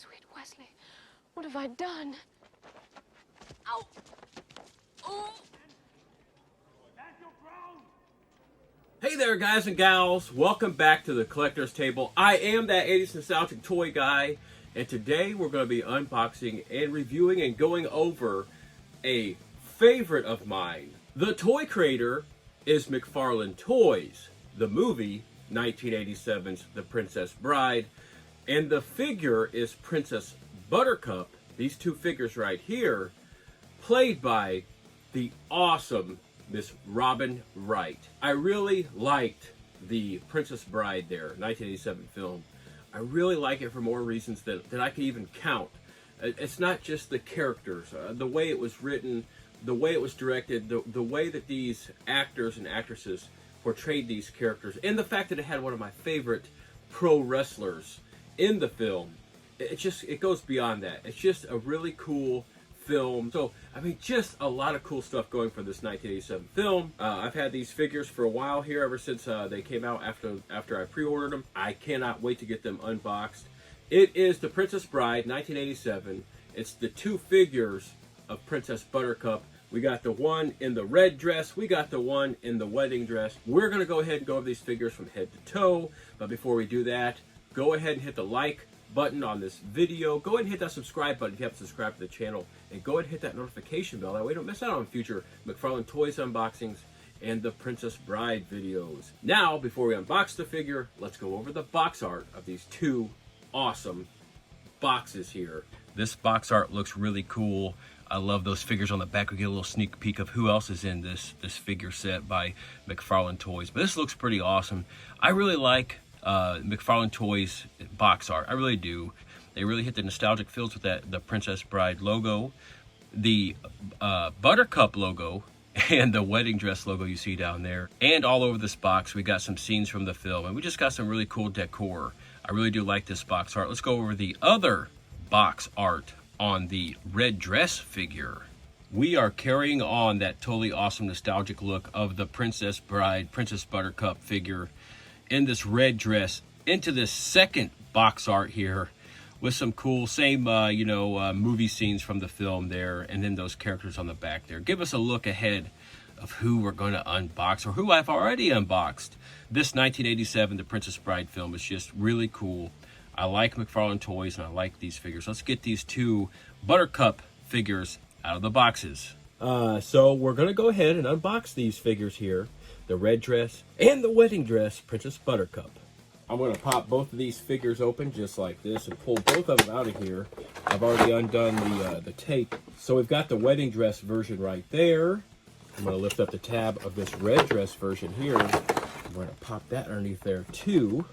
sweet Wesley. What have I done? Ow! Oh! Hey there, guys and gals. Welcome back to the Collector's Table. I am that 80s nostalgic toy guy, and today we're going to be unboxing and reviewing and going over a favorite of mine. The toy creator is McFarlane Toys. The movie, 1987's The Princess Bride, and the figure is Princess Buttercup. These two figures right here, played by the awesome Miss Robin Wright. I really liked the Princess Bride there, 1987 film. I really like it for more reasons than I can even count. It's not just the characters, the way it was written, the way it was directed, the way that these actors and actresses portrayed these characters, and the fact that it had one of my favorite pro wrestlers in the film. It goes beyond that. It's just a really cool film. So, I mean, just a lot of cool stuff going for this 1987 film. I've had these figures for a while here, ever since they came out after I pre-ordered them. I cannot wait to get them unboxed. It is The Princess Bride, 1987. It's the two figures of Princess Buttercup. We got the one in the red dress. We got the one in the wedding dress. We're going to go ahead and go over these figures from head to toe. But before we do that, go ahead and hit the like button on this video. Go ahead and hit that subscribe button if you haven't subscribed to the channel, and go ahead and hit that notification bell. That way you don't miss out on future McFarlane Toys unboxings and the Princess Bride videos. Now, before we unbox the figure, let's go over the box art of these two awesome boxes here. This box art looks really cool. I love those figures on the back. We get a little sneak peek of who else is in this figure set by McFarlane Toys. But this looks pretty awesome. I really like McFarlane Toys box art. I really do. They really hit the nostalgic feels with the Princess Bride logo, the Buttercup logo, and the wedding dress logo you see down there. And all over this box, we got some scenes from the film, and we just got some really cool decor. I really do like this box art. Let's go over the other box art on the red dress figure. We are carrying on that totally awesome nostalgic look of the Princess Bride, Princess Buttercup figure in this red dress into this second box art here with some cool movie scenes from the film there, and then those characters on the back there. Give us a look ahead of who we're going to unbox, or who I've already unboxed. This 1987 The Princess Bride film is just really cool. I like McFarlane Toys and I like these figures. Let's get these two Buttercup figures out of the boxes. So we're going to go ahead and unbox these figures here. The red dress and the wedding dress, Princess Buttercup. I'm going to pop both of these figures open just like this and pull both of them out of here. I've already undone the tape. So we've got the wedding dress version right there. I'm going to lift up the tab of this red dress version here. I'm going to pop that underneath there too.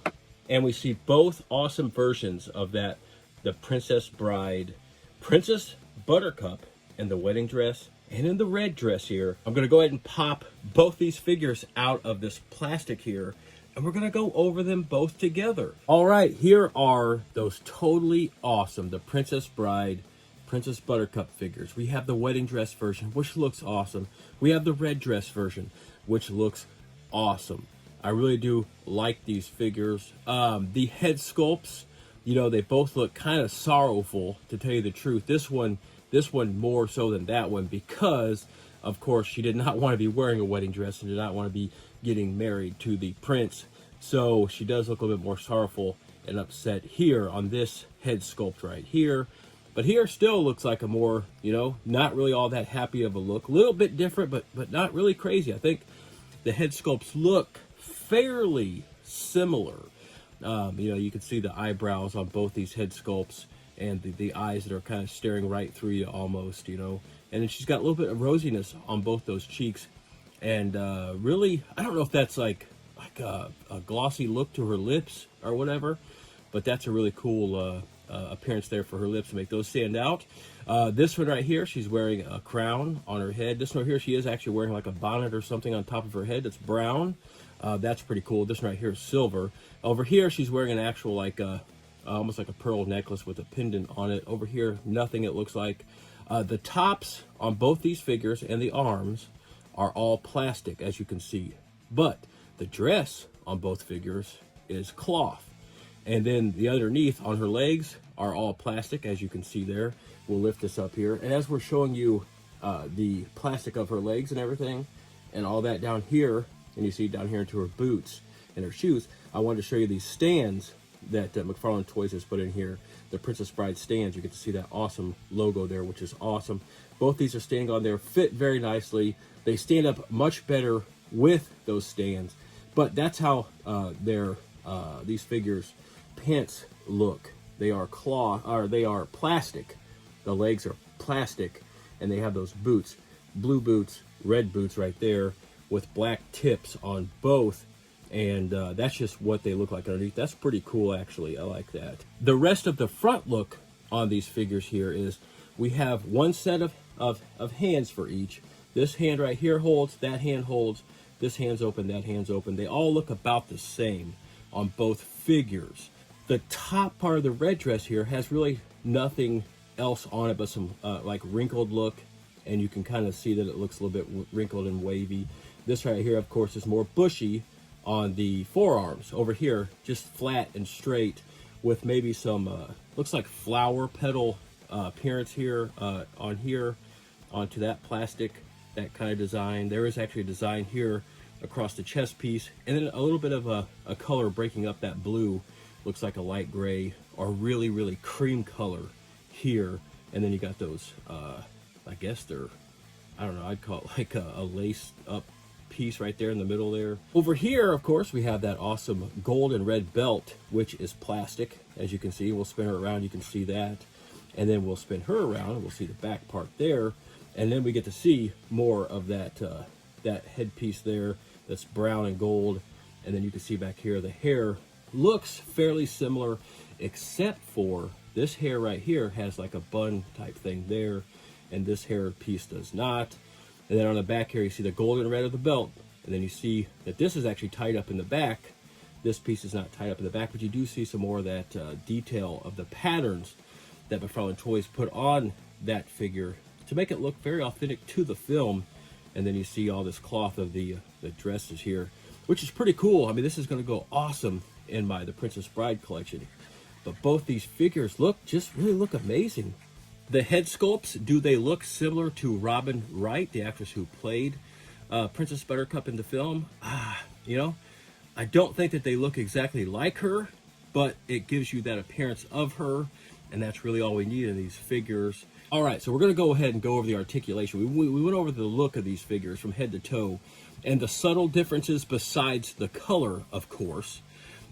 And we see both awesome versions of that, the Princess Bride, Princess Buttercup, and the wedding dress, and in the red dress here. I'm going to go ahead and pop both these figures out of this plastic here, and we're going to go over them both together. All right, here are those totally awesome, the Princess Bride, Princess Buttercup figures. We have the wedding dress version, which looks awesome. We have the red dress version, which looks awesome. I really do like these figures. The head sculpts, you know, they both look kind of sorrowful, to tell you the truth. This one more so than that one, because of course she did not want to be wearing a wedding dress and did not want to be getting married to the prince. So she does look a little bit more sorrowful and upset here on this head sculpt right here. But here still looks like a more, you know, not really all that happy of a look. A little bit different, but not really crazy. I think the head sculpts look fairly similar. You know, you can see the eyebrows on both these head sculpts, and the eyes that are kind of staring right through you almost, you know. And then she's got a little bit of rosiness on both those cheeks. And really, I don't know if that's like a glossy look to her lips or whatever, but that's a really cool appearance there for her lips to make those stand out. This one right here, she's wearing a crown on her head. This one here, she is actually wearing like a bonnet or something on top of her head that's brown. That's pretty cool. This one right here is silver. Over here, she's wearing an actual like almost like a pearl necklace with a pendant on it. Over here, nothing, it looks like. The tops on both these figures and the arms are all plastic, as you can see. But the dress on both figures is cloth. And then the underneath on her legs are all plastic, as you can see there. We'll lift this up here. And as we're showing you the plastic of her legs and everything, and all that down here, and you see down here into her boots and her shoes, I wanted to show you these stands that McFarlane Toys has put in here. The Princess Bride stands. You get to see that awesome logo there, which is awesome. Both these are standing on there, fit very nicely. They stand up much better with those stands. But that's how these figures' pants look. They are they are plastic. The legs are plastic, and they have those boots, blue boots, red boots right there, with black tips on both. And that's just what they look like underneath. That's pretty cool, actually. I like that. The rest of the front look on these figures here is we have one set of hands for each. This hand right here holds, that hand holds, this hand's open, that hand's open. They all look about the same on both figures. The top part of the red dress here has really nothing else on it but some like wrinkled look, and you can kind of see that it looks a little bit wrinkled and wavy. This right here, of course, is more bushy on the forearms. Over here, just flat and straight with maybe some, looks like flower petal appearance here, onto that plastic, that kind of design. There is actually a design here across the chest piece, and then a little bit of a color breaking up that blue. Looks like a light gray or really, really cream color here. And then you got those, I guess they're, I don't know, I'd call it like a laced up piece right there in the middle there. Over here, of course, we have that awesome gold and red belt, which is plastic. As you can see, we'll spin her around, you can see that. And then we'll spin her around, and we'll see the back part there. And then we get to see more of that, that headpiece there that's brown and gold. And then you can see back here, the hair looks fairly similar, except for this hair right here has like a bun type thing there, and this hair piece does not. And then on the back here, you see the gold and red of the belt. And then you see that this is actually tied up in the back. This piece is not tied up in the back, but you do see some more of that detail of the patterns that McFarlane Toys put on that figure to make it look very authentic to the film. And then you see all this cloth of the dresses here, which is pretty cool. I mean, this is going to go awesome in the Princess Bride collection. But both these figures really look amazing. The head sculpts, do they look similar to Robin Wright, the actress who played Princess Buttercup in the film? You know, I don't think that they look exactly like her, but it gives you that appearance of her, and that's really all we need in these figures. All right, so we're going to go ahead and go over the articulation. We went over the look of these figures from head to toe, and the subtle differences besides the color, of course,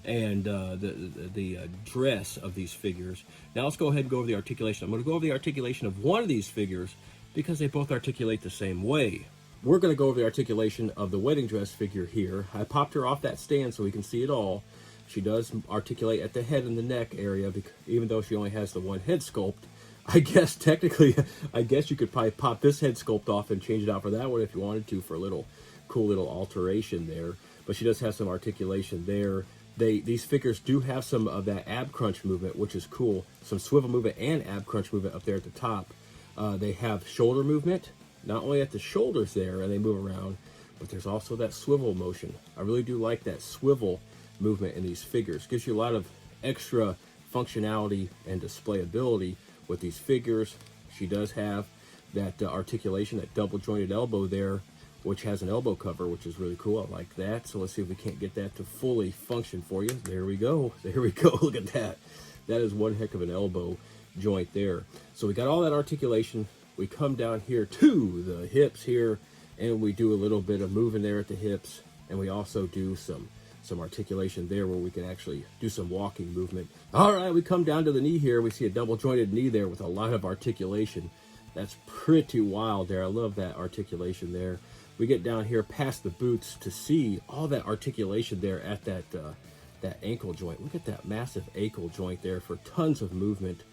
and the dress of these figures. Now let's go ahead and go over the articulation. I'm going to go over the articulation of one of these figures because they both articulate the same way. We're going to go over the articulation of the wedding dress figure here. I popped her off that stand so we can see it all. She does articulate at the head and the neck area, even though she only has the one head sculpt. I guess technically, you could probably pop this head sculpt off and change it out for that one if you wanted to, for a cool little alteration there. But she does have some articulation there. These figures do have some of that ab crunch movement, which is cool. Some swivel movement and ab crunch movement up there at the top. They have shoulder movement, not only at the shoulders there, and they move around, but there's also that swivel motion. I really do like that swivel movement in these figures. Gives you a lot of extra functionality and displayability with these figures. She does have that articulation, that double jointed elbow there, which has an elbow cover, which is really cool. I like that. So let's see if we can't get that to fully function for you. There we go. There we go. Look at that. That is one heck of an elbow joint there. So we got all that articulation. We come down here to the hips here, and we do a little bit of moving there at the hips, and we also do some articulation there where we can actually do some walking movement. All right, we come down to the knee here. We see a double jointed knee there with a lot of articulation. That's pretty wild there. I love that articulation there. We get down here past the boots to see all that articulation there at that ankle joint. Look at that massive ankle joint there for tons of movement.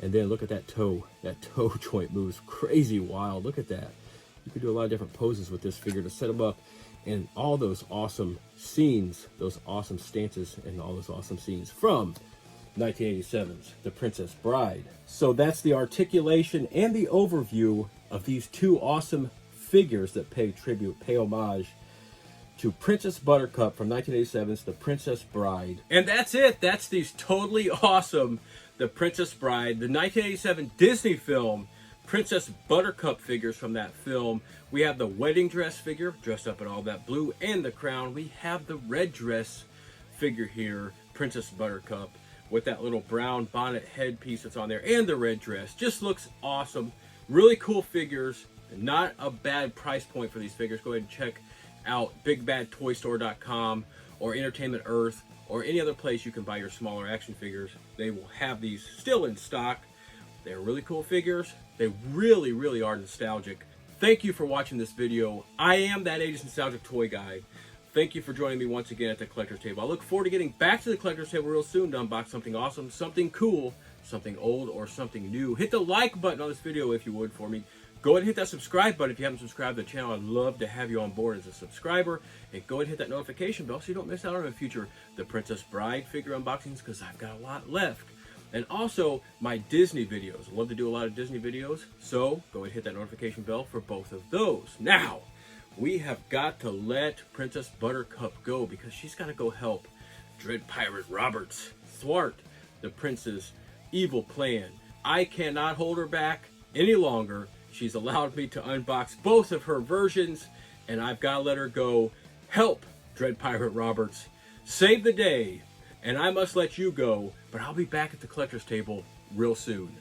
And then look at that toe. That toe joint moves crazy wild. Look at that. You can do a lot of different poses with this figure to set them up in all those awesome scenes, those awesome stances, and all those awesome scenes from 1987's The Princess Bride. So that's the articulation and the overview of these two awesome figures that pay tribute, pay homage to Princess Buttercup from 1987's The Princess Bride. And that's it. That's these totally awesome the Princess Bride, the 1987 Disney film, Princess Buttercup figures from that film. We have the wedding dress figure, dressed up in all that blue, and the crown. We have the red dress figure here, Princess Buttercup, with that little brown bonnet headpiece that's on there, and the red dress. Just looks awesome. Really cool figures. Not a bad price point for these figures. Go ahead and check out BigBadToyStore.com or Entertainment Earth or any other place you can buy your smaller action figures. They will have these still in stock. They're really cool figures. They really, really are nostalgic. Thank you for watching this video. I am that 80s nostalgic toy guy. Thank you for joining me once again at the collector's table. I look forward to getting back to the collector's table real soon to unbox something awesome, something cool, something old, or something new. Hit the like button on this video if you would for me. Go ahead and hit that subscribe button if you haven't subscribed to the channel. I'd love to have you on board as a subscriber. And go ahead and hit that notification bell so you don't miss out on the future The Princess Bride figure unboxings, because I've got a lot left. And also my Disney videos. I love to do a lot of Disney videos, so go ahead and hit that notification bell for both of those. Now, we have got to let Princess Buttercup go because she's got to go help Dread Pirate Roberts thwart the prince's evil plan. I cannot hold her back any longer. She's allowed me to unbox both of her versions, and I've got to let her go help Dread Pirate Roberts save the day. And I must let you go, but I'll be back at the collector's table real soon.